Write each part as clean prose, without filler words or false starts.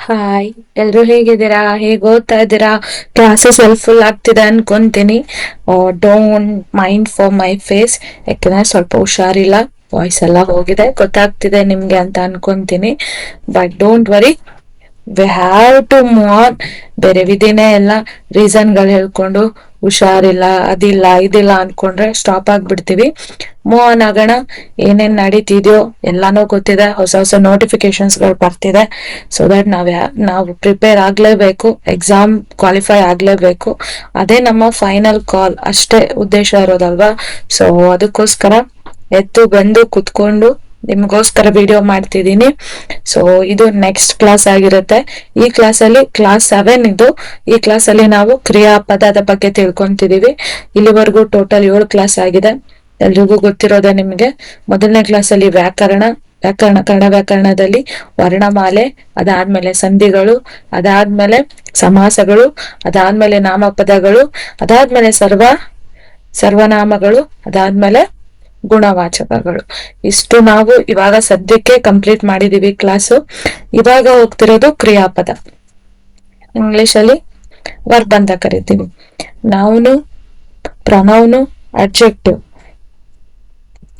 Hi, ಎಲ್ರು ಹೇಗಿದ್ದೀರಾ? ಹೇಗ್ ಓದ್ತಾ ಇದ್ದೀರಾ? ಕ್ಲಾಸಸ್ ಹೆಲ್ಪ್ಫುಲ್ ಆಗ್ತಿದೆ ಅನ್ಕೊಂತೀನಿ. Don't mind for my face, ಯಾಕಂದ್ರೆ ಸ್ವಲ್ಪ ಹುಷಾರಿಲ್ಲ, ವಾಯ್ಸ್ ಎಲ್ಲ ಹೋಗಿದೆ, ಗೊತ್ತಾಗ್ತಿದೆ ನಿಮ್ಗೆ ಅಂತ ಅನ್ಕೊಂತೀನಿ. But don't worry, we have to move on. ಬೇರೆ ವಿಧಿನೇ ಎಲ್ಲ ರೀಸನ್ಗಳು ಹೇಳ್ಕೊಂಡು ಹುಷಾರಿಲ್ಲ, ಅದಿಲ್ಲ ಇದಿಲ್ಲ ಅನ್ಕೊಂಡ್ರೆ ಸ್ಟಾಪ್ ಆಗ್ಬಿಡ್ತೀವಿ. ಮೂವ್ ಆನ್ ಆಗೋಣ. ಏನೇನ್ ನಡೀತಿದ್ಯೋ ಎಲ್ಲಾನು ಗೊತ್ತಿದೆ, ಹೊಸ ಹೊಸ ನೋಟಿಫಿಕೇಶನ್ಸ್ ಗಳು ಬರ್ತಿದೆ. ಸೊ ದಟ್ ನಾವು ಪ್ರಿಪೇರ್ ಆಗ್ಲೇಬೇಕು, ಎಕ್ಸಾಮ್ ಕ್ವಾಲಿಫೈ ಆಗ್ಲೇಬೇಕು. ಅದೇ ನಮ್ಮ ಫೈನಲ್ ಕಾಲ್, ಅಷ್ಟೇ ಉದ್ದೇಶ ಇರೋದಲ್ವಾ. ಸೊ ಅದಕ್ಕೋಸ್ಕರ ಎದ್ದು ಬಂದು ಕುತ್ಕೊಂಡು ನಿಮ್ಗೋಸ್ಕರ ವಿಡಿಯೋ ಮಾಡ್ತಿದ್ದೀನಿ. ಸೊ ಇದು ನೆಕ್ಸ್ಟ್ ಕ್ಲಾಸ್ ಆಗಿರುತ್ತೆ. ಈ ಕ್ಲಾಸ್ ಅಲ್ಲಿ ಕ್ಲಾಸ್ 7 ಇದು. ಈ ಕ್ಲಾಸ್ ಅಲ್ಲಿ ನಾವು ಕ್ರಿಯಾಪದದ ಬಗ್ಗೆ ತಿಳ್ಕೊಂತಿದೀವಿ. ಇಲ್ಲಿವರೆಗೂ ಟೋಟಲ್ 7 ಕ್ಲಾಸ್ ಆಗಿದೆ. ಎಲ್ರಿಗೂ ಗೊತ್ತಿರೋದೆ ನಿಮ್ಗೆ. ಮೊದಲನೇ ಕ್ಲಾಸ್ ಅಲ್ಲಿ ಕನ್ನಡ ವ್ಯಾಕರಣದಲ್ಲಿ ವರ್ಣಮಾಲೆ, ಅದಾದ್ಮೇಲೆ ಸಂಧಿಗಳು, ಅದಾದ್ಮೇಲೆ ಸಮಾಸಗಳು, ಅದಾದ್ಮೇಲೆ ನಾಮಪದಗಳು, ಅದಾದ್ಮೇಲೆ ಸರ್ವನಾಮಗಳು, ಅದಾದ್ಮೇಲೆ ಗುಣವಾಚಕಗಳು. ಇಷ್ಟು ನಾವು ಇವಾಗ ಸದ್ಯಕ್ಕೆ ಕಂಪ್ಲೀಟ್ ಮಾಡಿದೀವಿ ಕ್ಲಾಸು. ಇವಾಗ ಹೋಗ್ತಿರೋದು ಕ್ರಿಯಾಪದ. ಇಂಗ್ಲಿಷ್ ಅಲ್ಲಿ ವರ್ಬ್ ಅಂತ ಕರಿತೀವಿ. Noun, pronoun, adjective.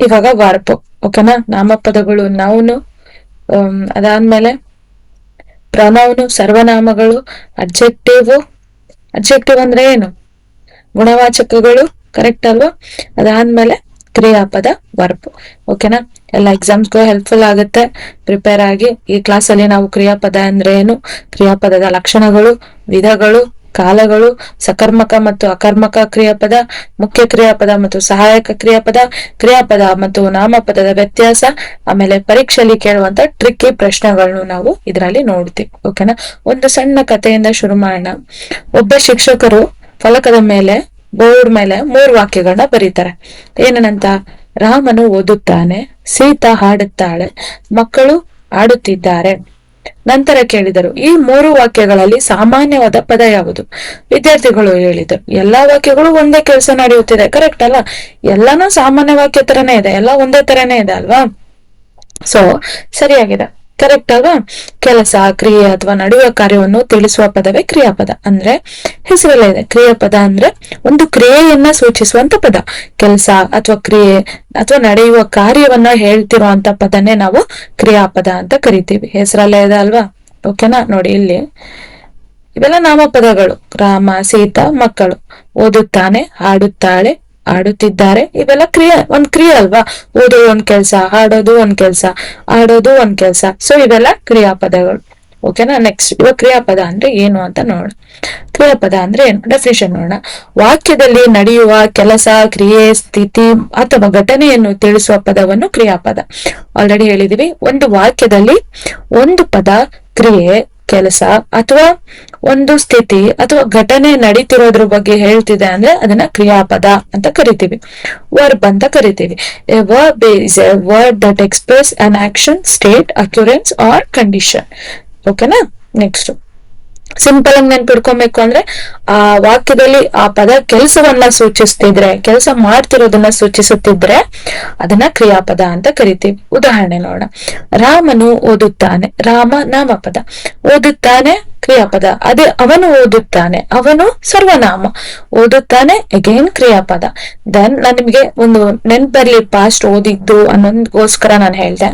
ಇವಾಗ ವರ್ಬ್, ಓಕೆನಾ? ನಾಮಪದಗಳು ನೌನು, ಅದಾದ್ಮೇಲೆ ಪ್ರೊನೌನು, ಸರ್ವನಾಮಗಳು, ಅಡ್ಜೆಕ್ಟಿವ್ ಅಂದ್ರೆ ಏನು? ಗುಣವಾಚಕಗಳು, ಕರೆಕ್ಟ್ ಅಲ್ವಾ? ಅದಾದ್ಮೇಲೆ ಕ್ರಿಯಾಪದ ವರ್ಬ್. ಓಕೆನಾ? ಎಲ್ಲ ಎಕ್ಸಾಮ್ಸ್ಗೂ ಹೆಲ್ಪ್ಫುಲ್ ಆಗುತ್ತೆ, ಪ್ರಿಪೇರ್ ಆಗಿ. ಈ ಕ್ಲಾಸ್ ಅಲ್ಲಿ ನಾವು ಕ್ರಿಯಾಪದ ಅಂದ್ರೆ ಏನು, ಕ್ರಿಯಾಪದದ ಲಕ್ಷಣಗಳು, ವಿಧಗಳು, ಕಾಲಗಳು, ಸಕರ್ಮಕ ಮತ್ತು ಅಕರ್ಮಕ ಕ್ರಿಯಾಪದ, ಮುಖ್ಯ ಕ್ರಿಯಾಪದ ಮತ್ತು ಸಹಾಯಕ ಕ್ರಿಯಾಪದ ಮತ್ತು ನಾಮಪದದ ವ್ಯತ್ಯಾಸ, ಆಮೇಲೆ ಪರೀಕ್ಷೆಯಲ್ಲಿ ಕೇಳುವಂತ ಟ್ರಿಕ್ಕಿ ಪ್ರಶ್ನೆಗಳನ್ನು ನಾವು ಇದರಲ್ಲಿ ನೋಡ್ತೀವಿ. ಓಕೆನಾ? ಒಂದು ಸಣ್ಣ ಕಥೆಯಿಂದ ಶುರು ಮಾಡೋಣ. ಒಬ್ಬ ಶಿಕ್ಷಕರು ಫಲಕದ ಮೇಲೆ, ಬೋರ್ಡ್ ಮೇಲೆ 3 ವಾಕ್ಯಗಳನ್ನ ಬರೀತಾರೆ. ಏನಂತ? ರಾಮನು ಓದುತ್ತಾನೆ, ಸೀತಾ ಹಾಡುತ್ತಾಳೆ, ಮಕ್ಕಳು ಆಡುತ್ತಿದ್ದಾರೆ. ನಂತರ ಕೇಳಿದರು, ಈ 3 ವಾಕ್ಯಗಳಲ್ಲಿ ಸಾಮಾನ್ಯವಾದ ಪದ ಯಾವುದು? ವಿದ್ಯಾರ್ಥಿಗಳು ಹೇಳಿದರು, ಎಲ್ಲಾ ವಾಕ್ಯಗಳು ಒಂದೇ ಕೆಲಸ ನಡೆಯುತ್ತಿದೆ. ಕರೆಕ್ಟ್ ಅಲ್ಲ? ಎಲ್ಲಾನು ಸಾಮಾನ್ಯ ವಾಕ್ಯ ತರನೇ ಇದೆ, ಎಲ್ಲ ಒಂದೇ ತರನೇ ಇದೆ ಅಲ್ವಾ? ಸೊ ಸರಿಯಾಗಿದೆ, ಕರೆಕ್ಟ್ ಅಲ್ವಾ? ಕೆಲಸ, ಕ್ರಿಯೆ ಅಥವಾ ನಡೆಯುವ ಕಾರ್ಯವನ್ನು ತಿಳಿಸುವ ಪದವೇ ಕ್ರಿಯಾಪದ. ಅಂದ್ರೆ ಹೆಸರಲ್ಲೇ ಇದೆ, ಕ್ರಿಯಾಪದ ಅಂದ್ರೆ ಒಂದು ಕ್ರಿಯೆಯನ್ನ ಸೂಚಿಸುವಂತ ಪದ. ಕೆಲಸ ಅಥವಾ ಕ್ರಿಯೆ ಅಥವಾ ನಡೆಯುವ ಕಾರ್ಯವನ್ನ ಹೇಳ್ತಿರುವಂತ ಪದನೇ ನಾವು ಕ್ರಿಯಾಪದ ಅಂತ ಕರಿತೀವಿ. ಹೆಸರಲ್ಲೇ ಇದೆ ಅಲ್ವಾ? ಓಕೆನಾ? ನೋಡಿ ಇಲ್ಲಿ ಇವೆಲ್ಲ ನಾಮಪದಗಳು. ರಾಮ, ಸೀತಾ, ಮಕ್ಕಳು. ಓದುತ್ತಾನೆ, ಆಡುತ್ತಾಳೆ, ಆಡುತ್ತಿದ್ದಾರೆ. ಇವೆಲ್ಲ ಒಂದ್ ಕ್ರಿಯೆ ಅಲ್ವಾ? ಓದೋದು ಒಂದ್ ಕೆಲ್ಸ, ಹಾಡೋದು ಒಂದ್ ಕೆಲ್ಸ, ಆಡೋದು ಒಂದ್ ಕೆಲ್ಸ. ಸೊ ಇವೆಲ್ಲ ಕ್ರಿಯಾಪದಗಳು. ಓಕೆನಾ? ನೆಕ್ಸ್ಟ್ ಇವಾಗ ಕ್ರಿಯಾಪದ ಅಂದ್ರೆ ಏನು ಅಂತ ನೋಡೋಣ. ಕ್ರಿಯಾಪದ ಅಂದ್ರೆ ಏನು? ಡೆಫಿನಿಷನ್ ನೋಡೋಣ. ವಾಕ್ಯದಲ್ಲಿ ನಡೆಯುವ ಕೆಲಸ, ಕ್ರಿಯೆ, ಸ್ಥಿತಿ ಅಥವಾ ಘಟನೆಯನ್ನು ತಿಳಿಸುವ ಪದವನ್ನು ಕ್ರಿಯಾಪದ. ಆಲ್ರೆಡಿ ಹೇಳಿದೀವಿ, ಒಂದು ವಾಕ್ಯದಲ್ಲಿ ಒಂದು ಪದ, ಕ್ರಿಯೆ, ಕೆಲಸ ಅಥವಾ ಒಂದು ಸ್ಥಿತಿ ಅಥವಾ ಘಟನೆ ನಡೀತಿರೋದ್ರ ಬಗ್ಗೆ ಹೇಳ್ತಿದೆ ಅಂದ್ರೆ ಅದನ್ನ ಕ್ರಿಯಾಪದ ಅಂತ ಕರಿತೀವಿ. ವರ್ಬ್ ಅಂತ ಕರಿತೀವಿ. A verb is a word that express an action, state, occurrence or condition. ಓಕೆನಾ? ನೆಕ್ಸ್ಟ್ ಸಿಂಪಲ್ ಆಗಿ ನೆನ್ಪಿಡ್ಕೊಬೇಕು ಅಂದ್ರೆ, ಆ ವಾಕ್ಯದಲ್ಲಿ ಆ ಪದ ಕೆಲಸವನ್ನ ಸೂಚಿಸ್ತಿದ್ರೆ, ಕೆಲಸ ಮಾಡ್ತಿರೋದನ್ನ ಸೂಚಿಸುತ್ತಿದ್ರೆ ಅದನ್ನ ಕ್ರಿಯಾಪದ ಅಂತ ಕರಿತೀವಿ. ಉದಾಹರಣೆ ನೋಡೋಣ. ರಾಮನು ಓದುತ್ತಾನೆ. ರಾಮ ನಾಮಪದ, ಓದುತ್ತಾನೆ ಕ್ರಿಯಾಪದ. ಅದೇ ಅವನು ಓದುತ್ತಾನೆ, ಅವನು ಸರ್ವನಾಮ. ಓದುತ್ತಾನೆ ಅಗೇನ್ ಕ್ರಿಯಾಪದ. ದೆನ್ ನಾನು ನಿಮ್ಗೆ ಒಂದು ನೆನ್ಪರ್ಲಿ ಪಾಸ್ಟ್ ಓದಿದ್ದು ಅನ್ನೋದಕ್ಕೋಸ್ಕರ ನಾನು ಹೇಳ್ದೆ.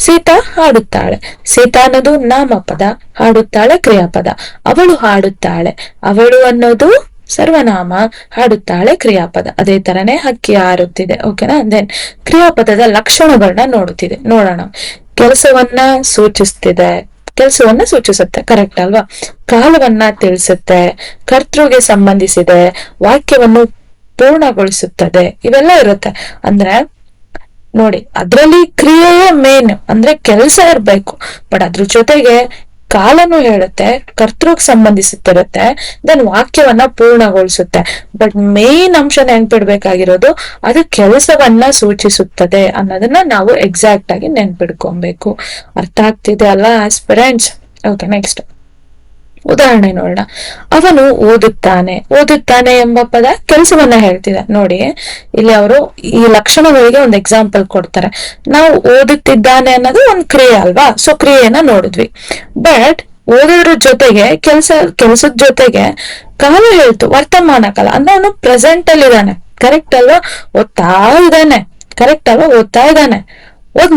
ಸೀತಾ ಹಾಡುತ್ತಾಳೆ. ಸೀತಾ ಅನ್ನೋದು ನಾಮಪದ, ಹಾಡುತ್ತಾಳೆ ಕ್ರಿಯಾಪದ. ಅವಳು ಹಾಡುತ್ತಾಳೆ, ಅವಳು ಅನ್ನೋದು ಸರ್ವನಾಮ, ಹಾಡುತ್ತಾಳೆ ಕ್ರಿಯಾಪದ. ಅದೇ ತರನೇ ಹಕ್ಕಿ ಹಾರುತ್ತಿದೆ. ಓಕೆನಾ? ದೆನ್ ಕ್ರಿಯಾಪದದ ಲಕ್ಷಣಗಳನ್ನ ನೋಡೋಣ. ಕೆಲಸವನ್ನ ಸೂಚಿಸುತ್ತೆ, ಕರೆಕ್ಟ್ ಅಲ್ವಾ? ಕಾಲವನ್ನ ತಿಳಿಸುತ್ತೆ, ಕರ್ತೃಗೆ ಸಂಬಂಧಿಸಿದೆ, ವಾಕ್ಯವನ್ನು ಪೂರ್ಣಗೊಳಿಸುತ್ತದೆ. ಇವೆಲ್ಲ ಇರುತ್ತೆ. ಅಂದ್ರೆ ನೋಡಿ, ಅದ್ರಲ್ಲಿ ಕ್ರಿಯೆಯೇ ಮೇನ್, ಅಂದ್ರೆ ಕೆಲಸ ಇರ್ಬೇಕು. ಬಟ್ ಅದ್ರ ಜೊತೆಗೆ ಕಾಲನು ಹೇಳುತ್ತೆ, ಕರ್ತೃಗ್ ಸಂಬಂಧಿಸುತ್ತಿರುತ್ತೆ, ದೆನ್ ವಾಕ್ಯವನ್ನ ಪೂರ್ಣಗೊಳಿಸುತ್ತೆ. ಬಟ್ ಮೇನ್ ಅಂಶ ನೆನ್ಪಿಡ್ಬೇಕಾಗಿರೋದು ಅದು ಕೆಲಸವನ್ನ ಸೂಚಿಸುತ್ತದೆ ಅನ್ನೋದನ್ನ ನಾವು ಎಕ್ಸಾಕ್ಟ್ ಆಗಿ ನೆನ್ಪಿಡ್ಕೊಬೇಕು. ಅರ್ಥ ಆಗ್ತಿದೆ ಅಲ್ಲ ಆಸ್ಪಿರೆಂಟ್ಸ್? ಓಕೆ, ನೆಕ್ಸ್ಟ್ ಉದಾಹರಣೆ ನೋಡೋಣ. ಅವನು ಓದುತ್ತಾನೆ ಎಂಬ ಪದ ಕೆಲಸವನ್ನ ಹೇಳ್ತಿದೆ. ನೋಡಿ, ಇಲ್ಲಿ ಅವರು ಈ ಲಕ್ಷಣಗಳಿಗೆ ಒಂದು ಎಕ್ಸಾಂಪಲ್ ಕೊಡ್ತಾರೆ. ನಾವು ಓದುತ್ತಿದ್ದಾನೆ ಅನ್ನೋದು ಒಂದು ಕ್ರಿಯೆ ಅಲ್ವಾ? ಸೊ ಕ್ರಿಯೆನ ನೋಡಿದ್ವಿ. ಬಟ್ ಓದೋದ್ರ ಜೊತೆಗೆ ಕೆಲ್ಸದ ಜೊತೆಗೆ ಕಾಲ ಹೇಳ್ತು, ವರ್ತಮಾನ ಕಾಲ ಅಂದ್ರೆ ಅವನು ಪ್ರೆಸೆಂಟ್ ಅಲ್ಲಿ ಇದ್ದಾನೆ. ಕರೆಕ್ಟ್ ಅಲ್ವಾ? ಓದ್ತಾ ಇದ್ದಾನೆ. ಕರೆಕ್ಟ್ ಅಲ್ವಾ? ಓದ್ತಾ ಇದ್ದಾನೆ.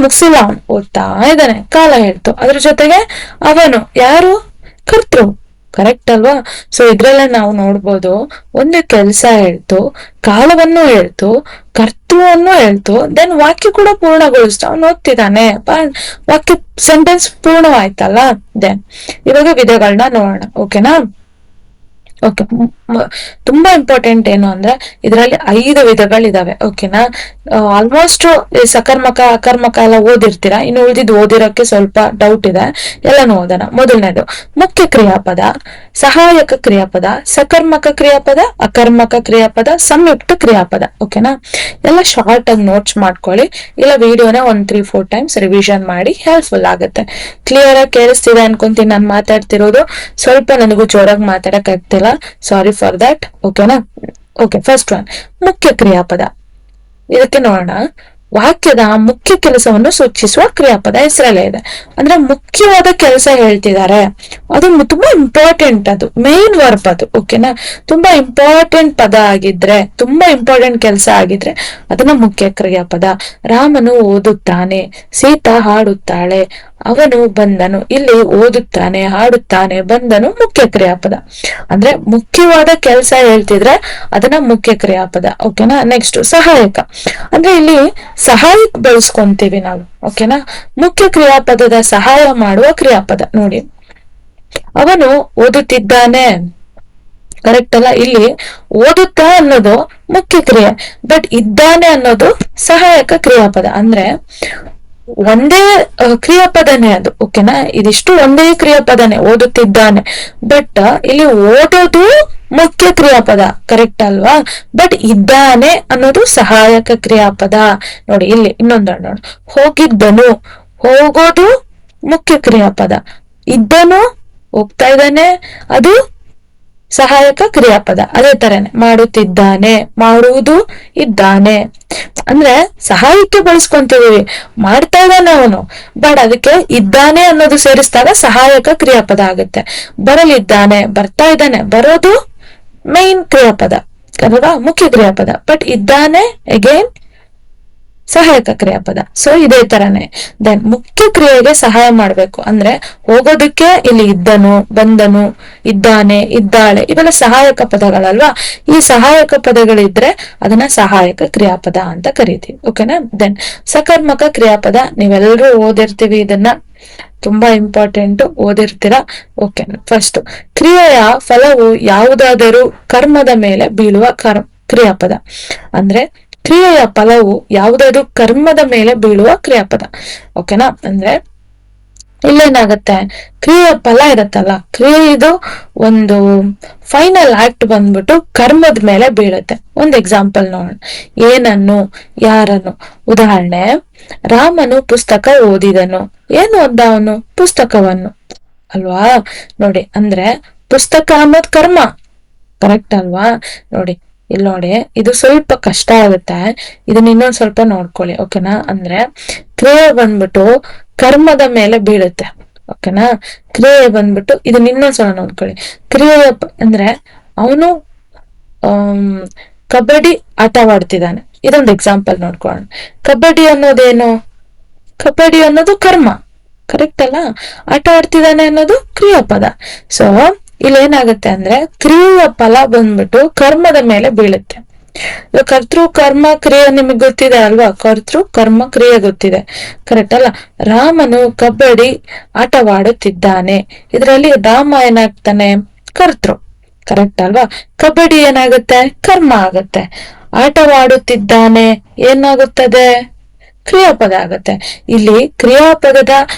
ಮುಗಿಸಿಲ್ಲ, ಅವನು ಓದ್ತಾ ಇದ್ದಾನೆ. ಕಾಲ ಹೇಳ್ತು. ಅದ್ರ ಜೊತೆಗೆ ಅವನು ಯಾರು? ಕರ್ತೃ. ಕರೆಕ್ಟ್ ಅಲ್ವಾ? ಸೊ ಇದ್ರಲ್ಲೇ ನಾವು ನೋಡ್ಬೋದು, ಒಂದು ಕೆಲ್ಸ ಹೇಳ್ತು, ಕಾಲವನ್ನು ಹೇಳ್ತು, ಕರ್ತೃವನ್ನು ಹೇಳ್ತು, ದೆನ್ ವಾಕ್ಯ ಕೂಡ ಪೂರ್ಣಗೊಳಿಸ್ತು. ಅವನು ಓದ್ತಿದ್ದಾನೆ, ವಾಕ್ಯ ಸೆಂಟೆನ್ಸ್ ಪೂರ್ಣವಾಯ್ತಲ್ಲ. ದೆನ್ ಇವಾಗ ವಿಧಗಳನ್ನ ನೋಡೋಣ. ಓಕೆನಾ? ಓಕೆ, ತುಂಬಾ ಇಂಪಾರ್ಟೆಂಟ್ ಏನು ಅಂದ್ರೆ ಇದರಲ್ಲಿ 5 ವಿಧಗಳಿದಾವೆ. ಓಕೆನಾ? ಆಲ್ಮೋಸ್ಟ್ ಸಕರ್ಮಕ ಅಕರ್ಮಕ ಎಲ್ಲ ಓದಿರ್ತೀರಾ, ಇನ್ನು ಉಳಿದಿದ್ದು ಓದಿರೋಕೆ ಸ್ವಲ್ಪ ಡೌಟ್ ಇದೆ. ಎಲ್ಲಾನು ಓದೋಣ. ಮೊದಲನೇದು ಮುಖ್ಯ ಕ್ರಿಯಾಪದ, ಸಹಾಯಕ ಕ್ರಿಯಾಪದ, ಸಕರ್ಮಕ ಕ್ರಿಯಾಪದ, ಅಕರ್ಮಕ ಕ್ರಿಯಾಪದ, ಸಂಯುಕ್ತ ಕ್ರಿಯಾಪದ. ಓಕೆನಾ? ಎಲ್ಲ ಶಾರ್ಟ್ ಆಗಿ ನೋಟ್ಸ್ ಮಾಡ್ಕೊಳ್ಳಿ, ಇಲ್ಲ ವಿಡಿಯೋನ 1-3-4 ಟೈಮ್ಸ್ ರಿವಿಷನ್ ಮಾಡಿ, ಹೆಲ್ಪ್ಫುಲ್ ಆಗುತ್ತೆ. ಕ್ಲಿಯರ್ ಆಗಿ ಕೇಳಿಸ್ತಿದೆ ಅನ್ಕೊಂತೀನಿ ನಾನು ಮಾತಾಡ್ತಿರೋದು. ಸ್ವಲ್ಪ ನನಗೂ ಜೋರಾಗಿ ಮಾತಾಡಕ್ ಆಗ್ತಿಲ್ಲ, ಸಾರಿ ಫಾರ್ ದಟ್. ಓಕೆನಾ? ಓಕೆ, ಫಸ್ಟ್ ಒನ್ ಮುಖ್ಯ ಕ್ರಿಯಾಪದ. ಇದಕ್ಕೆ ನೋಡೋಣ. ವಾಕ್ಯದ ಮುಖ್ಯ ಕೆಲಸವನ್ನು ಸೂಚಿಸುವ ಕ್ರಿಯಾಪದ ಹೆಸರಲ್ಲೇ ಇದೆ. ಅಂದ್ರೆ ಮುಖ್ಯವಾದ ಕೆಲಸ ಹೇಳ್ತಿದ್ದಾರೆ, ಅದು ತುಂಬಾ ಇಂಪಾರ್ಟೆಂಟ್, ಅದು ಮೇನ್ ವರ್ಬ್ ಅದು. ಓಕೆನಾ? ತುಂಬಾ ಇಂಪಾರ್ಟೆಂಟ್ ಪದ ಆಗಿದ್ರೆ, ತುಂಬಾ ಇಂಪಾರ್ಟೆಂಟ್ ಕೆಲಸ ಆಗಿದ್ರೆ ಅದನ್ನ ಮುಖ್ಯ ಕ್ರಿಯಾಪದ. ರಾಮನು ಓದುತ್ತಾನೆ, ಸೀತಾ ಹಾಡುತ್ತಾಳೆ, ಅವನು ಬಂದನು. ಇಲ್ಲಿ ಓದುತ್ತಾನೆ, ಹಾಡುತ್ತಾನೆ, ಬಂದನು ಮುಖ್ಯ ಕ್ರಿಯಾಪದ. ಅಂದ್ರೆ ಮುಖ್ಯವಾದ ಕೆಲಸ ಹೇಳ್ತಿದ್ರೆ ಅದನ್ನ ಮುಖ್ಯ ಕ್ರಿಯಾಪದ. ಓಕೆನಾ? ನೆಕ್ಸ್ಟ್ ಸಹಾಯಕ. ಅಂದ್ರೆ ಇಲ್ಲಿ ಸಹಾಯಕ್ ಬಳಸ್ಕೊಂತೀವಿ ನಾವು. ಓಕೆನಾ? ಮುಖ್ಯ ಕ್ರಿಯಾಪದದ ಸಹಾಯ ಮಾಡುವ ಕ್ರಿಯಾಪದ. ನೋಡಿ, ಅವನು ಓದುತ್ತಿದ್ದಾನೆ. ಕರೆಕ್ಟ್ ಅಲ್ಲ? ಇಲ್ಲಿ ಓದುತ್ತಾ ಅನ್ನೋದು ಮುಖ್ಯ ಕ್ರಿಯೆ, ಬಟ್ ಇದ್ದಾನೆ ಅನ್ನೋದು ಸಹಾಯಕ ಕ್ರಿಯಾಪದ. ಅಂದ್ರೆ ಒಂದೇ ಕ್ರಿಯಾಪದನೇ ಅದು. ಓಕೆನಾ? ಇದಿಷ್ಟು ಒಂದೇ ಕ್ರಿಯಾಪದನೇ, ಓದುತ್ತಿದ್ದಾನೆ. ಬಟ್ ಇಲ್ಲಿ ಓದೋದು ಮುಖ್ಯ ಕ್ರಿಯಾಪದ. ಕರೆಕ್ಟ್ ಅಲ್ವಾ? ಬಟ್ ಇದ್ದಾನೆ ಅನ್ನೋದು ಸಹಾಯಕ ಕ್ರಿಯಾಪದ. ನೋಡಿ ಇಲ್ಲಿ ಇನ್ನೊಂದು ನೋಡಿ, ಹೋಗಿದ್ದನು, ಹೋಗೋದು ಮುಖ್ಯ ಕ್ರಿಯಾಪದ. ಇದ್ದನು, ಹೋಗ್ತಾ ಇದ್ದಾನೆ, ಅದು ಸಹಾಯಕ ಕ್ರಿಯಾಪದ. ಅದೇ ತರನೇ ಮಾಡುತ್ತಿದ್ದಾನೆ, ಮಾಡುವುದು ಇದ್ದಾನೆ. ಅಂದ್ರೆ ಸಹಾಯಕ್ಕೆ ಬಳಸ್ಕೊಂತೀವಿ, ಮಾಡ್ತಾ ಇದ್ದಾನೆ ಅವನು, ಬಟ್ ಅದಕ್ಕೆ ಇದ್ದಾನೆ ಅನ್ನೋದು ಸೇರಿಸಿದಾಗ ಸಹಾಯಕ ಕ್ರಿಯಾಪದ ಆಗುತ್ತೆ. ಬರಲಿದ್ದಾನೆ, ಬರ್ತಾ ಇದ್ದಾನೆ, ಬರೋದು ಮೈನ್ ಕ್ರಿಯಾಪದ ಅಲ್ವಾ, ಮುಖ್ಯ ಕ್ರಿಯಾಪದ. ಬಟ್ ಇದ್ದಾನೆ ಅಗೇನ್ ಸಹಾಯಕ ಕ್ರಿಯಾಪದ. ಸೊ ಇದೇ ತರನೇ ದೆನ್ ಮುಖ್ಯ ಕ್ರಿಯೆಗೆ ಸಹಾಯ ಮಾಡ್ಬೇಕು. ಅಂದ್ರೆ ಹೋಗೋದಕ್ಕೆ ಇಲ್ಲಿ ಇದ್ದನು, ಬಂದನು, ಇದ್ದಾನೆ, ಇದ್ದಾಳೆ, ಇವೆಲ್ಲ ಸಹಾಯಕ ಪದಗಳಲ್ವಾ. ಈ ಸಹಾಯಕ ಪದಗಳಿದ್ರೆ ಅದನ್ನ ಸಹಾಯಕ ಕ್ರಿಯಾಪದ ಅಂತ ಕರಿತೀವಿ. ಓಕೆನಾ? ದೆನ್ ಸಕರ್ಮಕ ಕ್ರಿಯಾಪದ. ನೀವೆಲ್ಲರೂ ಓದಿರ್ತೀವಿ ಇದನ್ನ, ತುಂಬಾ ಇಂಪಾರ್ಟೆಂಟ್, ಓದಿರ್ತೀರಾ. ಓಕೆ, ಫಸ್ಟ್ ಕ್ರಿಯೆಯ ಫಲವು ಯಾವುದಾದರೂ ಕರ್ಮದ ಮೇಲೆ ಬೀಳುವ ಕ್ರಿಯಾಪದ. ಅಂದ್ರೆ ಕ್ರಿಯೆಯ ಫಲವು ಯಾವುದಾದ್ರೂ ಕರ್ಮದ ಮೇಲೆ ಬೀಳುವ ಕ್ರಿಯಾಪದ. ಓಕೆನಾ? ಅಂದ್ರೆ ಇಲ್ಲೇನಾಗತ್ತೆ, ಕ್ರಿಯೆಯ ಫಲ ಇರತ್ತಲ್ಲ, ಕ್ರಿಯೆ ಇದು ಒಂದು ಫೈನಲ್ ಆಕ್ಟ್ ಬಂದ್ಬಿಟ್ಟು ಕರ್ಮದ ಮೇಲೆ ಬೀಳುತ್ತೆ. ಒಂದ್ ಎಕ್ಸಾಂಪಲ್ ನೋಡೋಣ. ಏನನ್ನು, ಯಾರನ್ನು. ಉದಾಹರಣೆ, ರಾಮನು ಪುಸ್ತಕ ಓದಿದನು. ಏನು ಓದ್ದ ಅವನು? ಪುಸ್ತಕವನ್ನು ಅಲ್ವಾ. ನೋಡಿ, ಅಂದ್ರೆ ಪುಸ್ತಕ ಅನ್ನೋದು ಕರ್ಮ. ಕರೆಕ್ಟ್ ಅಲ್ವಾ? ನೋಡಿ ಇಲ್ಲಿ ನೋಡಿ, ಇದು ಸ್ವಲ್ಪ ಕಷ್ಟ ಆಗುತ್ತೆ, ಇದನ್ನ ಇನ್ನೊಂದ್ ಸ್ವಲ್ಪ ನೋಡ್ಕೊಳ್ಳಿ. ಓಕೆನಾ? ಅಂದ್ರೆ ಕ್ರಿಯೆ ಬಂದ್ಬಿಟ್ಟು ಕರ್ಮದ ಮೇಲೆ ಬೀಳುತ್ತೆ. ಓಕೆನಾ? ಕ್ರಿಯೆ ಬಂದ್ಬಿಟ್ಟು ಇದನ್ನ ಇನ್ನೊಂದ್ಸಲ ನೋಡ್ಕೊಳ್ಳಿ. ಕ್ರಿಯೆ ಅಂದ್ರೆ ಅವನು ಕಬಡ್ಡಿ ಆಟವಾಡ್ತಿದ್ದಾನೆ. ಇದೊಂದು ಎಕ್ಸಾಂಪಲ್ ನೋಡ್ಕೊಳ್ಳೋಣ. ಕಬಡ್ಡಿ ಅನ್ನೋದೇನು? ಕಬಡ್ಡಿ ಅನ್ನೋದು ಕರ್ಮ. ಕರೆಕ್ಟ್ ಅಲ್ಲ? ಆಟ ಆಡ್ತಿದ್ದಾನೆ ಅನ್ನೋದು ಕ್ರಿಯಾಪದ. ಸೊ ಇಲ್ಲಿ ಏನಾಗುತ್ತೆ ಅಂದ್ರೆ ಕ್ರಿಯೆಯ ಫಲ ಬಂದ್ಬಿಟ್ಟು ಕರ್ಮದ ಮೇಲೆ ಬೀಳುತ್ತೆ. ಕರ್ತೃ ಕರ್ಮ ಕ್ರಿಯೆ ನಿಮಗ್ ಗೊತ್ತಿದೆ ಅಲ್ವಾ? ಕರ್ತೃ ಕರ್ಮ ಕ್ರಿಯೆ ಗೊತ್ತಿದೆ. ಕರೆಕ್ಟ್ ಅಲ್ಲ? ರಾಮನು ಕಬಡ್ಡಿ ಆಟವಾಡುತ್ತಿದ್ದಾನೆ. ಇದರಲ್ಲಿ ರಾಮ ಏನಾಗ್ತಾನೆ? ಕರ್ತೃ. ಕರೆಕ್ಟ್ ಅಲ್ವಾ? ಕಬಡ್ಡಿ ಏನಾಗುತ್ತೆ? ಕರ್ಮ ಆಗುತ್ತೆ. ಆಟವಾಡುತ್ತಿದ್ದಾನೆ ಏನಾಗುತ್ತದೆ? ಕ್ರಿಯಾಪದ ಆಗತ್ತೆ. ಇಲ್ಲಿ ಕ್ರಿಯಾಪದದ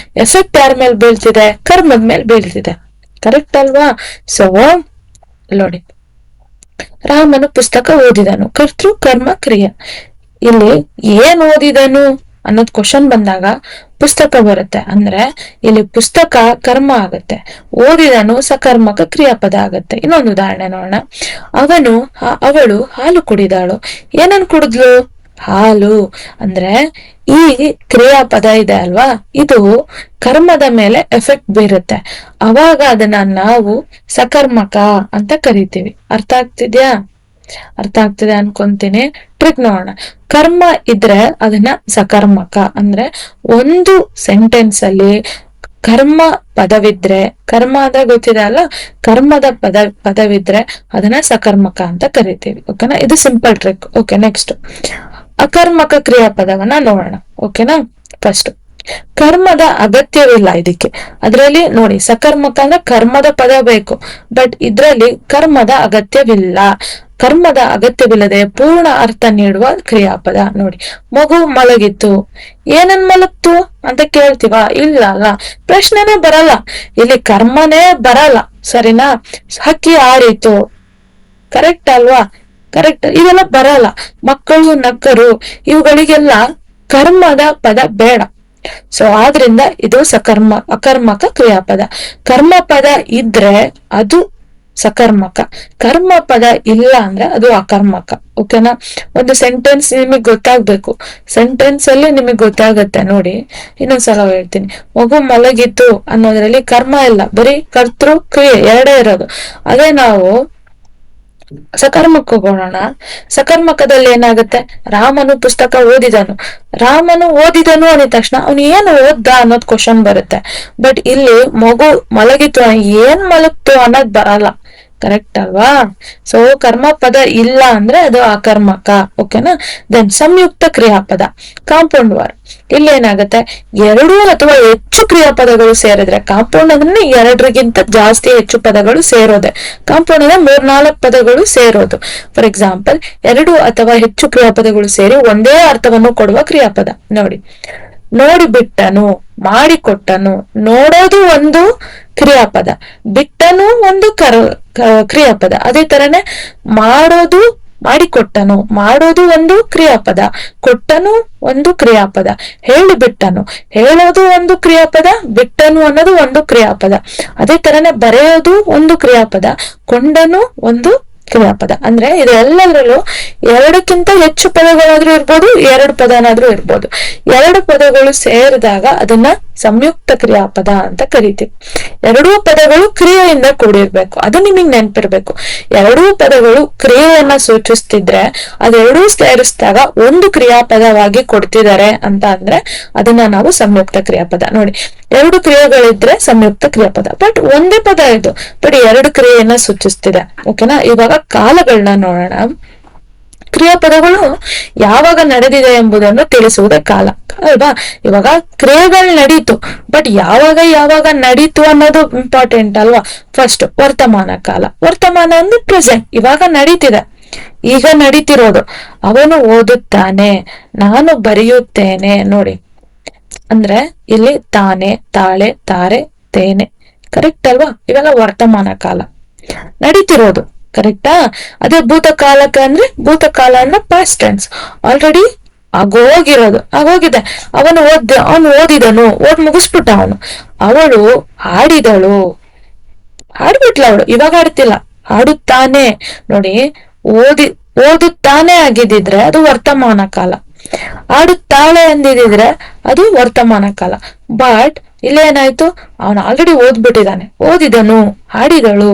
ಎಫೆಕ್ಟ್ ಯಾರ ಮೇಲೆ ಬೀಳ್ತಿದೆ? ಕರ್ಮದ ಮೇಲೆ ಬೀಳ್ತಿದೆ. ಕರೆಕ್ಟ್ ಅಲ್ವಾ? ಸೊ ನೋಡಿ, ರಾಮನು ಪುಸ್ತಕ ಓದಿದನು, ಕರ್ತೃ ಕರ್ಮ ಕ್ರಿಯೆ. ಇಲ್ಲಿ ಏನ್ ಓದಿದನು ಅನ್ನೋದ್ ಕ್ವಶನ್ ಬಂದಾಗ ಪುಸ್ತಕ ಬರುತ್ತೆ. ಅಂದ್ರೆ ಇಲ್ಲಿ ಪುಸ್ತಕ ಕರ್ಮ ಆಗತ್ತೆ, ಓದಿದನು ಸಕರ್ಮಕ ಕ್ರಿಯಾಪದ ಆಗತ್ತೆ. ಇನ್ನೊಂದು ಉದಾಹರಣೆ ನೋಡೋಣ. ಅವಳು ಹಾಲು ಕುಡಿದಾಳು. ಏನನ್ ಕುಡಿದ್ಲು? ಹಾಲು. ಅಂದ್ರೆ ಈ ಕ್ರಿಯಾಪದ ಇದೆ ಅಲ್ವಾ, ಇದು ಕರ್ಮದ ಮೇಲೆ ಎಫೆಕ್ಟ್ ಬೀರುತ್ತೆ. ಅವಾಗ ಅದನ್ನ ನಾವು ಸಕರ್ಮಕ ಅಂತ ಕರಿತೀವಿ. ಅರ್ಥ ಆಗ್ತಿದ್ಯಾ? ಅರ್ಥ ಆಗ್ತಿದೆ ಅನ್ಕೊಂತೀನಿ. ಟ್ರಿಕ್ ನೋಡೋಣ. ಕರ್ಮ ಇದ್ರೆ ಅದನ್ನ ಸಕರ್ಮಕ ಅಂದ್ರೆ, ಒಂದು ಸೆಂಟೆನ್ಸ್ ಅಲ್ಲಿ ಕರ್ಮ ಪದವಿದ್ರೆ, ಕರ್ಮ ಅಂದ್ರೆ ಗೊತ್ತಿದೆ ಅಲ್ಲ, ಕರ್ಮದ ಪದವಿದ್ರೆ ಅದನ್ನ ಸಕರ್ಮಕ ಅಂತ ಕರಿತೀವಿ. ಓಕೆನಾ? ಇದು ಸಿಂಪಲ್ ಟ್ರಿಕ್. ಓಕೆ, ನೆಕ್ಸ್ಟ್ ಅಕರ್ಮಕ ಕ್ರಿಯಾಪದವನ್ನ ನೋಡೋಣ. ಓಕೆನಾ? ಫಸ್ಟ್ ಕರ್ಮದ ಅಗತ್ಯವಿಲ್ಲ ಇದಕ್ಕೆ. ಅದ್ರಲ್ಲಿ ನೋಡಿ, ಸಕರ್ಮಕ ಅಂದ್ರೆ ಕರ್ಮದ ಪದ ಬೇಕು, ಬಟ್ ಇದ್ರಲ್ಲಿ ಕರ್ಮದ ಅಗತ್ಯವಿಲ್ಲ. ಕರ್ಮದ ಅಗತ್ಯವಿಲ್ಲದೆ ಪೂರ್ಣ ಅರ್ಥ ನೀಡುವ ಕ್ರಿಯಾಪದ. ನೋಡಿ, ಮಗು ಮಲಗಿತ್ತು. ಏನನ್ ಮಲಗ್ತು ಅಂತ ಕೇಳ್ತೀವ? ಇಲ್ಲ ಅಲ್ಲ, ಪ್ರಶ್ನೆನೇ ಬರಲ್ಲ, ಇಲ್ಲಿ ಕರ್ಮನೇ ಬರಲ್ಲ. ಸರಿನಾ? ಹಕ್ಕಿ ಹಾರಿತು, ಕರೆಕ್ಟ್ ಅಲ್ವಾ? ಕರೆಕ್ಟ್. ಇದೆಲ್ಲ ಬರಲ್ಲ. ಮಕ್ಕಳು ನಕ್ಕರು, ಇವುಗಳಿಗೆಲ್ಲ ಕರ್ಮದ ಪದ ಬೇಡ. ಸೊ ಆದ್ರಿಂದ ಇದು ಅಕರ್ಮಕ ಕ್ರಿಯಾಪದ. ಕರ್ಮ ಪದ ಇದ್ರೆ ಅದು ಸಕರ್ಮಕ, ಕರ್ಮ ಪದ ಇಲ್ಲ ಅಂದ್ರೆ ಅದು ಅಕರ್ಮಕ. ಓಕೆನಾ? ಒಂದು ಸೆಂಟೆನ್ಸ್ ನಿಮಗ್ ಗೊತ್ತಾಗ್ಬೇಕು. ಸೆಂಟೆನ್ಸ್ ಅಲ್ಲಿ ನಿಮಗ್ ಗೊತ್ತಾಗತ್ತೆ. ನೋಡಿ, ಇನ್ನೊಂದ್ಸಲ ಹೇಳ್ತೀನಿ. ಮಗು ಮಲಗಿತ್ತು ಅನ್ನೋದ್ರಲ್ಲಿ ಕರ್ಮ ಇಲ್ಲ, ಬರೀ ಕರ್ತೃ ಕ್ರಿಯೆ ಎರಡೇ ಇರೋದು. ಅದೇ ನಾವು ಸಕರ್ಮಕ್ಕೆ ಹೋಗೋಣ. ಸಕರ್ಮಕದಲ್ಲಿ ಏನಾಗುತ್ತೆ? ರಾಮನು ಪುಸ್ತಕ ಓದಿದನು. ರಾಮನು ಓದಿದನು ಅಂದ ತಕ್ಷಣ ಅವನು ಏನು ಓದ್ದ ಅನ್ನೋದ್ ಕ್ವಶನ್ ಬರುತ್ತೆ. ಬಟ್ ಇಲ್ಲಿ ಮಗು ಮಲಗಿತು, ಏನ್ ಮಲಗ್ತು ಅನ್ನೋದ್ ಬರಲ್ಲ. ಕರೆಕ್ಟ್ ಅಲ್ವಾ? ಸೊ ಕರ್ಮ ಪದ ಇಲ್ಲ ಅಂದ್ರೆ ಅದು ಅಕರ್ಮಕ. ಓಕೆನಾ? ದೆನ್ ಸಂಯುಕ್ತ ಕ್ರಿಯಾಪದ, ಕಾಂಪೌಂಡ್ ವರ್ಡ್. ಇಲ್ಲಿ ಏನಾಗುತ್ತೆ? ಎರಡು ಅಥವಾ ಹೆಚ್ಚು ಕ್ರಿಯಾಪದಗಳು ಸೇರಿದ್ರೆ, ಕಾಂಪೌಂಡ್ ಅಂದ್ರೆ ಎರಡರಿಗಿಂತ ಜಾಸ್ತಿ ಹೆಚ್ಚು ಪದಗಳು ಸೇರೋದೆ. ಕಾಂಪೌಂಡ್ ಅಂದ್ರೆ 3-4 ಪದಗಳು ಸೇರೋದು. ಫಾರ್ ಎಕ್ಸಾಂಪಲ್, 2 ಅಥವಾ ಹೆಚ್ಚು ಕ್ರಿಯಾಪದಗಳು ಸೇರಿ ಒಂದೇ ಅರ್ಥವನ್ನು ಕೊಡುವ ಕ್ರಿಯಾಪದ. ನೋಡಿ, ನೋಡಿಬಿಟ್ಟನು, ಮಾಡಿಕೊಟ್ಟನು. ನೋಡೋದು ಒಂದು ಕ್ರಿಯಾಪದ, ಬಿಟ್ಟನು ಒಂದು ಕ್ರಿಯಾಪದ. ಅದೇ ತರನೇ ಮಾಡೋದು, ಮಾಡಿಕೊಟ್ಟನು, ಮಾಡೋದು ಒಂದು ಕ್ರಿಯಾಪದ, ಕೊಟ್ಟನು ಒಂದು ಕ್ರಿಯಾಪದ, ಹೇಳಿಬಿಟ್ಟನು, ಹೇಳೋದು ಒಂದು ಕ್ರಿಯಾಪದ, ಬಿಟ್ಟನು ಅನ್ನೋದು ಒಂದು ಕ್ರಿಯಾಪದ. ಅದೇ ತರನೇ ಬರೆಯೋದು ಒಂದು ಕ್ರಿಯಾಪದ, ಕೊಂಡನು ಒಂದು ಕ್ರಿಯಾಪದ. ಅಂದ್ರೆ ಇದೆಲ್ಲದರಲ್ಲೂ ಎರಡಕ್ಕಿಂತ ಹೆಚ್ಚು ಪದಗಳಾದ್ರೂ ಇರ್ಬೋದು, 2 ಪದನಾದ್ರೂ ಇರ್ಬೋದು. 2 ಪದಗಳು ಸೇರಿದಾಗ ಅದನ್ನ ಸಂಯುಕ್ತ ಕ್ರಿಯಾಪದ ಅಂತ ಕರಿತೀವಿ. 2 ಪದಗಳು ಕ್ರಿಯೆಯಿಂದ ಕೂಡಿರ್ಬೇಕು, ಅದು ನಿಮಗ್ ನೆನ್ಪಿರ್ಬೇಕು. 2 ಪದಗಳು ಕ್ರಿಯೆಯನ್ನ ಸೂಚಿಸ್ತಿದ್ರೆ, ಅದೆರಡೂ ಸೇರಿಸಿದಾಗ ಒಂದು ಕ್ರಿಯಾಪದವಾಗಿ ಕೊಡ್ತಿದ್ದಾರೆ ಅಂತ ಅಂದ್ರೆ ಅದನ್ನ ನಾವು ಸಂಯುಕ್ತ ಕ್ರಿಯಾಪದ. ನೋಡಿ, 2 ಕ್ರಿಯೆಗಳಿದ್ರೆ ಸಂಯುಕ್ತ ಕ್ರಿಯಾಪದ. ಬಟ್ ಒಂದೇ ಪದ ಇದು, ಬಟ್ 2 ಕ್ರಿಯೆಯನ್ನ ಸೂಚಿಸ್ತಿದೆ. ಓಕೆನಾ? ಇವಾಗ ಕಾಲಗಳನ್ನ ನೋಡೋಣ. ಕ್ರಿಯಾಪದಗಳು ಯಾವಾಗ ನಡೆದಿದೆ ಎಂಬುದನ್ನು ತಿಳಿಸುವುದೇ ಕಾಲ ಅಲ್ವಾ? ಇವಾಗ ಕ್ರಿಯೆಗಳು ನಡೀತು, ಬಟ್ ಯಾವಾಗ ನಡೀತು ಅನ್ನೋದು ಇಂಪಾರ್ಟೆಂಟ್ ಅಲ್ವಾ? ಫಸ್ಟ್ ವರ್ತಮಾನ ಕಾಲ. ವರ್ತಮಾನ ಅಂದ್ರೆ ಪ್ರೆಸೆಂಟ್, ಇವಾಗ ನಡೀತಿದೆ, ಈಗ ನಡೀತಿರೋದು. ಅವನು ಓದುತ್ತಾನೆ, ನಾನು ಬರೆಯುತ್ತೇನೆ. ನೋಡಿ, ಅಂದ್ರೆ ಇಲ್ಲಿ ತಾನೆ, ತಾಳೆ, ತಾರೆ, ತೇನೆ. ಕರೆಕ್ಟ್ ಅಲ್ವಾ? ಇವೆಲ್ಲ ವರ್ತಮಾನ ಕಾಲ, ನಡೀತಿರೋದು. ಕರೆಕ್ಟಾ? ಅದೇ ಭೂತಕಾಲಕ್ಕೆ ಅಂದ್ರೆ, ಭೂತಕಾಲ ಅಂದ್ರೆ ಪಾಸ್ಟ್ ಟೆನ್ಸ್, ಆಲ್ರೆಡಿ ಆಗೋಗಿರೋದು, ಆಗೋಗಿದೆ. ಅವನು ಓದಿದನು, ಮುಗಿಸ್ಬಿಟ್ಟ ಅವನು. ಅವಳು ಹಾಡಿದಳು, ಹಾಡ್ಬಿಟ್ಲ ಅವಳು, ಇವಾಗ ಹಾಡ್ತಿಲ್ಲ, ಹಾಡುತ್ತಾನೆ. ನೋಡಿ, ಓದುತ್ತಾನೆ ಆಗಿದ್ದಿದ್ರೆ ಅದು ವರ್ತಮಾನ ಕಾಲ, ಆಡುತ್ತಾಳೆ ಅಂದಿದ್ರೆ ಅದು ವರ್ತಮಾನ ಕಾಲ. ಬಟ್ ಇಲ್ಲೇನಾಯ್ತು? ಅವನು ಆಲ್ರೆಡಿ ಓದ್ಬಿಟ್ಟಿದ್ದಾನೆ, ಓದಿದನು, ಹಾಡಿದಳು,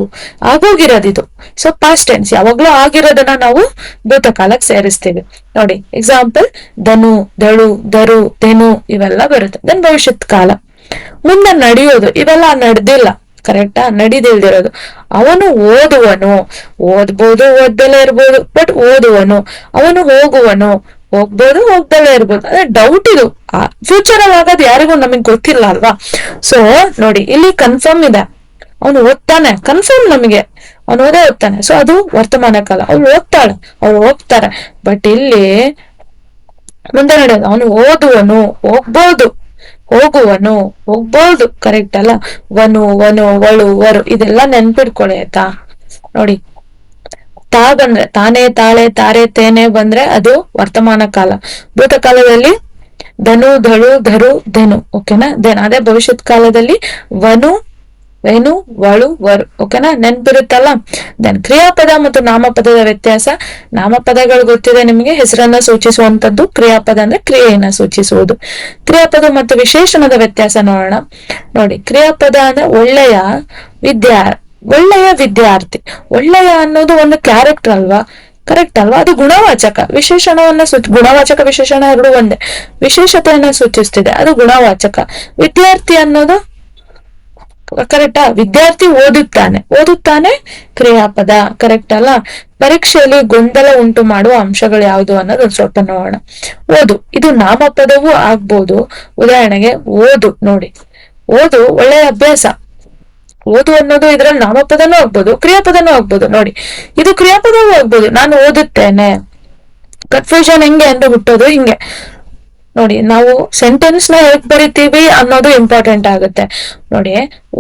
ಆಗೋಗಿರೋದಿದು. ಸೊ ಪಾಸ್ಟ್ ಟೆನ್ಸ್, ಯಾವಾಗ್ಲೂ ಆಗಿರೋದನ್ನ ನಾವು ಭೂತಕಾಲಕ್ಕೆ ಸೇರಿಸ್ತೀವಿ. ನೋಡಿ, ಎಕ್ಸಾಂಪಲ್, ಧನು, ದಳು, ದರು, ತೆನು ಇವೆಲ್ಲ ಬರುತ್ತೆ. ದೆನ್ ಭವಿಷ್ಯತ್ ಕಾಲ, ಮುಂದೆ ನಡೆಯೋದು, ಇವೆಲ್ಲ ನಡೆದಿಲ್ಲ. ಕರೆಕ್ಟಾ? ನಡೀದಿಲ್ದಿರೋದು. ಅವನು ಓದುವನು, ಓದ್ಬೋದು, ಓದ್ದಲೇ ಇರ್ಬೋದು, ಬಟ್ ಓದುವನು. ಅವನು ಹೋಗುವನು, ಹೋಗ್ಬೋದು, ಹೋಗ್ದಲೇ ಇರ್ಬೋದು. ಅದೇ ಡೌಟ್ ಇದು, ಫ್ಯೂಚರ್ ಅಲ್ಲಿ ಆಗೋದು ಯಾರಿಗೂ ನಮಗ್ ಗೊತ್ತಿಲ್ಲ ಅಲ್ವಾ? ಸೊ ನೋಡಿ, ಇಲ್ಲಿ ಕನ್ಫರ್ಮ್ ಇದೆ, ಅವನು ಓದ್ತಾನೆ, ಕನ್ಫರ್ಮ್ ನಮಗೆ, ಅವನು ಓದ್ತಾನೆ. ಸೊ ಅದು ವರ್ತಮಾನ ಕಾಲ. ಅವ್ಳು ಓದ್ತಾಳೆ, ಅವ್ರು ಹೋಗ್ತಾರೆ. ಬಟ್ ಇಲ್ಲಿ ಮುಂದೆ ನಡೆಯೋದು, ಅವನು ಓದುವನು, ಹೋಗ್ಬೋದು, ಹೋಗುವನು, ಹೋಗ್ಬೋದು. ಕರೆಕ್ಟ್ ಅಲ್ಲ? ವನು, ವಳು, ವರು ಇದೆಲ್ಲ ನೆನ್ಪಿಡ್ಕೊಳ್ಳಿ ಆಯ್ತಾ? ನೋಡಿ, ತಾ ಬಂದ್ರೆ ತಾನೇ, ತಾಳೆ, ತಾರೆ, ತೇನೆ ಬಂದ್ರೆ ಅದು ವರ್ತಮಾನ ಕಾಲ. ಭೂತಕಾಲದಲ್ಲಿ ಧನು, ಧಳು, ಧರು, ಧನು. ಓಕೆನಾ? ದೆನ್ ಅದೇ ಭವಿಷ್ಯತ್ ಕಾಲದಲ್ಲಿ ವನು, ವೆನು, ವಳು, ವರು. ಓಕೆನಾ, ನೆನ್ಪಿರುತ್ತಲ್ಲ. ದೆನ್ ಕ್ರಿಯಾಪದ ಮತ್ತು ನಾಮಪದದ ವ್ಯತ್ಯಾಸ. ನಾಮಪದಗಳು ಗೊತ್ತಿದೆ ನಿಮಗೆ, ಹೆಸರನ್ನ ಸೂಚಿಸುವಂತದ್ದು. ಕ್ರಿಯಾಪದ ಅಂದ್ರೆ ಕ್ರಿಯೆಯನ್ನ ಸೂಚಿಸುವುದು. ಕ್ರಿಯಾಪದ ಮತ್ತು ವಿಶೇಷಣದ ವ್ಯತ್ಯಾಸ ನೋಡೋಣ. ನೋಡಿ, ಕ್ರಿಯಾಪದ ಅಂದ್ರೆ ಒಳ್ಳೆಯ ವಿದ್ಯಾರ್ಥಿ. ಒಳ್ಳೆಯ ಅನ್ನೋದು ಒಂದು ಕ್ಯಾರೆಕ್ಟರ್ ಅಲ್ವಾ, ಕರೆಕ್ಟ್ ಅಲ್ವಾ? ಅದು ಗುಣವಾಚಕ. ವಿಶೇಷಣವನ್ನ ಗುಣವಾಚಕ ವಿಶೇಷಣ ಎರಡು ಒಂದೇ, ವಿಶೇಷತೆಯನ್ನ ಸೂಚಿಸ್ತಿದೆ, ಅದು ಗುಣವಾಚಕ. ವಿದ್ಯಾರ್ಥಿ ಅನ್ನೋದು ಕರೆಕ್ಟಾ? ವಿದ್ಯಾರ್ಥಿ ಓದುತ್ತಾನೆ ಕ್ರಿಯಾಪದ, ಕರೆಕ್ಟ್ ಅಲ್ಲ? ಪರೀಕ್ಷೆಯಲ್ಲಿ ಗೊಂದಲ ಉಂಟು ಮಾಡುವ ಅಂಶಗಳು ಯಾವುದು ಅನ್ನೋದು ಒಂದು ಸ್ವಲ್ಪ ನೋಡೋಣ. ಓದು, ಇದು ನಾಮಪದವೂ ಆಗ್ಬೋದು. ಉದಾಹರಣೆಗೆ ಓದು ನೋಡಿ, ಓದು ಒಳ್ಳೆಯ ಅಭ್ಯಾಸ. ಓದು ಅನ್ನೋದು ಇದ್ರಲ್ಲಿ ನಾಮಪದನೂ ಆಗ್ಬೋದು, ಕ್ರಿಯಾಪದನೂ ಆಗ್ಬೋದು. ನೋಡಿ, ಇದು ಕ್ರಿಯಾಪದವೂ ಆಗ್ಬೋದು. ನಾನು ಓದುತ್ತೇನೆ. ಕನ್ಫ್ಯೂಷನ್ ಹೆಂಗೆ ಅಂದ್ರೆ ಹುಟ್ಟೋದು ಹಿಂಗೆ. ನೋಡಿ, ನಾವು ಸೆಂಟೆನ್ಸ್ ನ ಹೇಗ್ ಬರಿತೀವಿ ಅನ್ನೋದು ಇಂಪಾರ್ಟೆಂಟ್ ಆಗುತ್ತೆ. ನೋಡಿ,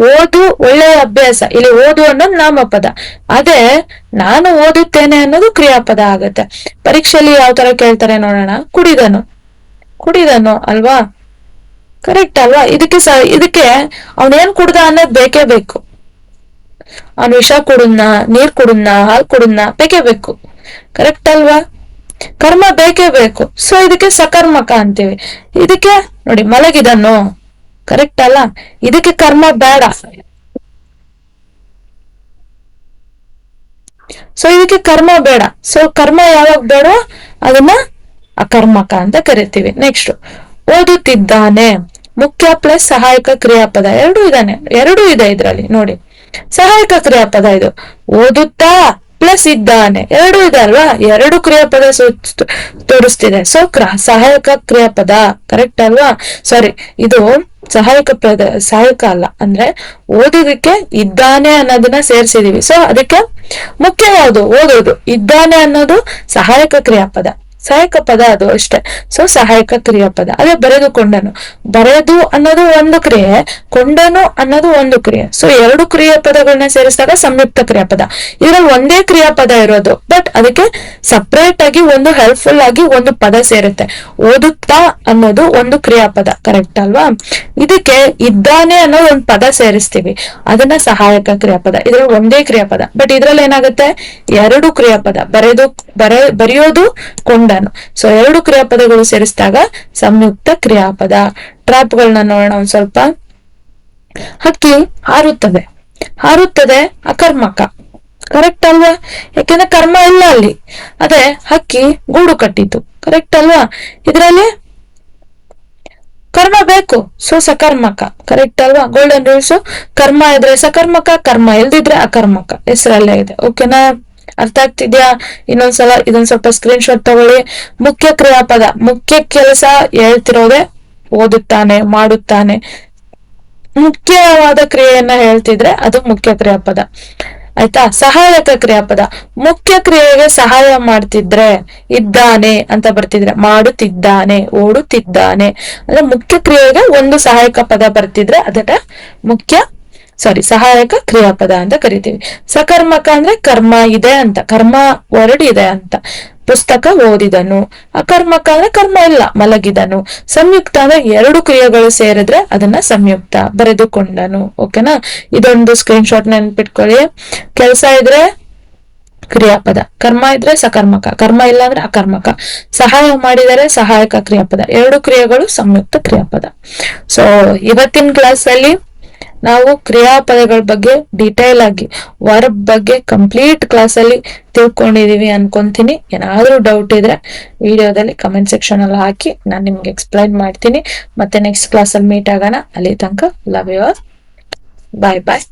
ಓದು ಒಳ್ಳೆಯ ಅಭ್ಯಾಸ, ಇಲ್ಲಿ ಓದು ಅನ್ನೋದು ನಾಮಪದ. ಅದೇ ನಾನು ಓದುತ್ತೇನೆ ಅನ್ನೋದು ಕ್ರಿಯಾಪದ ಆಗುತ್ತೆ. ಪರೀಕ್ಷೆಯಲ್ಲಿ ಯಾವ ತರ ಕೇಳ್ತಾರೆ ನೋಡೋಣ. ಕುಡಿದನು ಅಲ್ವಾ, ಕರೆಕ್ಟ್ ಅಲ್ವಾ? ಇದಕ್ಕೆ ಅವನೇನ್ ಕುಡ್ದ ಅನ್ನೋದು ಬೇಕೇ ಬೇಕು. ಅವನ್ ವಿಷ ಕುಡುದ್ನ, ನೀರ್ ಕುಡುದ್ನ, ಹಾಲ್ ಕುಡುದ್ನ, ಬೇಕೇ ಬೇಕು. ಕರೆಕ್ಟ್ ಅಲ್ವಾ? ಕರ್ಮ ಬೇಕೇ ಬೇಕು. ಸೊ ಇದಕ್ಕೆ ಸಕರ್ಮಕ ಅಂತೀವಿ. ಇದಕ್ಕೆ ನೋಡಿ, ಮಲಗಿದನು, ಕರೆಕ್ಟ್ ಅಲ್ಲ? ಇದಕ್ಕೆ ಕರ್ಮ ಬೇಡ. ಸೊ ಇದಕ್ಕೆ ಕರ್ಮ ಬೇಡ. ಸೊ ಕರ್ಮ ಯಾವಾಗ ಬೇಡ ಅದನ್ನ ಅಕರ್ಮಕ ಅಂತ ಕರಿತೀವಿ. ನೆಕ್ಸ್ಟ್, ಓದುತ್ತಿದ್ದಾನೆ. ಮುಖ್ಯ ಪ್ಲಸ್ ಸಹಾಯಕ ಕ್ರಿಯಾಪದ ಎರಡೂ ಇದೆ ಇದ್ರಲ್ಲಿ. ನೋಡಿ, ಸಹಾಯಕ ಕ್ರಿಯಾಪದ ಇದು. ಓದುತ್ತಾ ಪ್ಲಸ್ ಇದ್ದಾನೆ, ಎರಡೂ ಇದೆ ಅಲ್ವಾ? ಎರಡು ಕ್ರಿಯಾಪದ ತೋರಿಸ್ತಿದೆ. ಸೊ ಸಹಾಯಕ ಕ್ರಿಯಾಪದ, ಕರೆಕ್ಟ್ ಅಲ್ವಾ? ಸಾರಿ, ಇದು ಸಹಾಯಕ ಅಲ್ಲ. ಅಂದ್ರೆ ಓದೋದಕ್ಕೆ ಇದ್ದಾನೆ ಅನ್ನೋದನ್ನ ಸೇರಿಸಿದೀವಿ. ಸೊ ಅದಕ್ಕೆ ಮುಖ್ಯ ಯಾವುದು? ಓದೋದು. ಇದ್ದಾನೆ ಅನ್ನೋದು ಸಹಾಯಕ ಕ್ರಿಯಾಪದ, ಸಹಾಯಕ ಪದ ಅದು ಅಷ್ಟೇ. ಸೊ ಸಹಾಯಕ ಕ್ರಿಯಾಪದ. ಅದೇ ಬರೆದುಕೊಂಡನು. ಬರೆದು ಅನ್ನೋದು ಒಂದು ಕ್ರಿಯೆ, ಕೊಂಡನು ಅನ್ನೋದು ಒಂದು ಕ್ರಿಯೆ. ಸೊ ಎರಡು ಕ್ರಿಯಾಪದಗಳನ್ನ ಸೇರಿಸಿದಾಗ ಸಂಯುಕ್ತ ಕ್ರಿಯಾಪದ. ಇದ್ರಲ್ಲಿ ಒಂದೇ ಕ್ರಿಯಾಪದ ಇರೋದು, ಬಟ್ ಅದಕ್ಕೆ ಸಪರೇಟ್ ಆಗಿ ಒಂದು ಹೆಲ್ಪ್ಫುಲ್ ಆಗಿ ಒಂದು ಪದ ಸೇರುತ್ತೆ. ಓದುತ್ತಾ ಅನ್ನೋದು ಒಂದು ಕ್ರಿಯಾಪದ, ಕರೆಕ್ಟ್ ಅಲ್ವಾ? ಇದಕ್ಕೆ ಇದ್ದಾನೆ ಅನ್ನೋ ಒಂದು ಪದ ಸೇರಿಸ್ತೀವಿ, ಅದನ್ನ ಸಹಾಯಕ ಕ್ರಿಯಾಪದ. ಇದ್ರಲ್ಲಿ ಒಂದೇ ಕ್ರಿಯಾಪದ, ಬಟ್ ಇದ್ರಲ್ಲಿ ಏನಾಗುತ್ತೆ? ಎರಡು ಕ್ರಿಯಾಪದ. ಬರೆಯೋದು, ಕೊಂಡನು. ಸೊ ಎರಡು ಕ್ರಿಯಾಪದಗಳು ಸೇರಿಸಿದಾಗ ಸಂಯುಕ್ತ ಕ್ರಿಯಾಪದ. ಟ್ರಾಪ್ಗಳನ್ನ ನೋಡೋಣ ಒಂದ್ ಸ್ವಲ್ಪ. ಹಕ್ಕಿ ಹಾರುತ್ತದೆ ಅಕರ್ಮಕ, ಕರೆಕ್ಟ್ ಅಲ್ವಾ? ಯಾಕೆಂದ್ರೆ ಕರ್ಮ ಇಲ್ಲ ಅಲ್ಲಿ. ಅದೇ ಹಕ್ಕಿ ಗೂಡು ಕಟ್ಟಿತು, ಕರೆಕ್ಟ್ ಅಲ್ವಾ? ಇದ್ರಲ್ಲಿ ಕರ್ಮ ಬೇಕು, ಸೊ ಸಕರ್ಮಕ, ಕರೆಕ್ಟ್ ಅಲ್ವಾ? Golden rules. ಕರ್ಮ ಇದ್ರೆ ಸಕರ್ಮಕ, ಕರ್ಮ ಇಲ್ದಿದ್ರೆ ಅಕರ್ಮಕ. ಹೆಸರಲ್ಲೇ ಇದೆ. ಓಕೆನಾ? ಅರ್ಥ ಆಗ್ತಿದ್ಯಾ? ಇನ್ನೊಂದ್ಸಲ ಇದೊಂದ್ ಸ್ವಲ್ಪ ಸ್ಕ್ರೀನ್ ಶಾಟ್ ತಗೊಳ್ಳಿ. ಮುಖ್ಯ ಕ್ರಿಯಾಪದ, ಮುಖ್ಯ ಕೆಲಸ ಹೇಳ್ತಿರೋದೆ ಓದುತ್ತಾನೆ, ಮಾಡುತ್ತಾನೆ. ಮುಖ್ಯವಾದ ಕ್ರಿಯೆಯನ್ನ ಹೇಳ್ತಿದ್ರೆ ಅದು ಮುಖ್ಯ ಕ್ರಿಯಾಪದ, ಆಯ್ತಾ? ಸಹಾಯಕ ಕ್ರಿಯಾಪದ, ಮುಖ್ಯ ಕ್ರಿಯೆಗೆ ಸಹಾಯ ಮಾಡ್ತಿದ್ರೆ ಇದ್ದಾನೆ ಅಂತ ಬರ್ತಿದ್ರೆ ಮಾಡುತ್ತಿದ್ದಾನೆ, ಓಡುತ್ತಿದ್ದಾನೆ. ಅಂದ್ರೆ ಮುಖ್ಯ ಕ್ರಿಯೆಗೆ ಒಂದು ಸಹಾಯಕ ಪದ ಬರ್ತಿದ್ರೆ ಅದನ್ನ ಸಹಾಯಕ ಕ್ರಿಯಾಪದ ಅಂತ ಕರಿತೀವಿ. ಸಕರ್ಮಕ ಅಂದ್ರೆ ಕರ್ಮ ಇದೆ ಅಂತ, ಕರ್ಮ ವರ್ಡ್ ಇದೆ ಅಂತ. ಪುಸ್ತಕ ಓದಿದನು. ಅಕರ್ಮಕ ಅಂದ್ರೆ ಕರ್ಮ ಇಲ್ಲ, ಮಲಗಿದನು. ಸಂಯುಕ್ತ ಅಂದ್ರೆ ಎರಡು ಕ್ರಿಯೆಗಳು ಸೇರಿದ್ರೆ ಅದನ್ನ ಸಂಯುಕ್ತ. ಬರೆದುಕೊಂಡನು. ಓಕೆನಾ? ಇದೊಂದು ಸ್ಕ್ರೀನ್ ಶಾಟ್ ನೆನ್ಪಿಟ್ಕೊಳ್ಳಿ. ಕೆಲಸ ಇದ್ರೆ ಕ್ರಿಯಾಪದ, ಕರ್ಮ ಇದ್ರೆ ಸಕರ್ಮಕ, ಕರ್ಮ ಇಲ್ಲ ಅಂದ್ರೆ ಅಕರ್ಮಕ. ಸಹಾಯ ಮಾಡಿದರೆ ಸಹಾಯಕ ಕ್ರಿಯಾಪದ. ಎರಡು ಕ್ರಿಯೆಗಳು ಸಂಯುಕ್ತ ಕ್ರಿಯಾಪದ. ಸೊ ಇವತ್ತಿನ ಕ್ಲಾಸ್ ಅಲ್ಲಿ ನಾವು ಕ್ರಿಯಾಪದಗಳ ಬಗ್ಗೆ ಡೀಟೇಲ್ ಆಗಿ, ವರ್ಬ್ ಬಗ್ಗೆ ಕಂಪ್ಲೀಟ್ ಕ್ಲಾಸ್ ಅಲ್ಲಿ ತಿಳ್ಕೊಂಡಿದೀವಿ ಅನ್ಕೊಂತೀನಿ. ಏನಾದ್ರೂ ಡೌಟ್ ಇದ್ರೆ ವಿಡಿಯೋದಲ್ಲಿ ಕಮೆಂಟ್ ಸೆಕ್ಷನ್ ಅಲ್ಲಿ ಹಾಕಿ, ನಾನು ನಿಮ್ಗೆ ಎಕ್ಸ್ಪ್ಲೈನ್ ಮಾಡ್ತೀನಿ. ಮತ್ತೆ ನೆಕ್ಸ್ಟ್ ಕ್ಲಾಸ್ ಅಲ್ಲಿ ಮೀಟ್ ಆಗೋಣ. ಅಲ್ಲಿ ತನಕ love you all. Bye bye.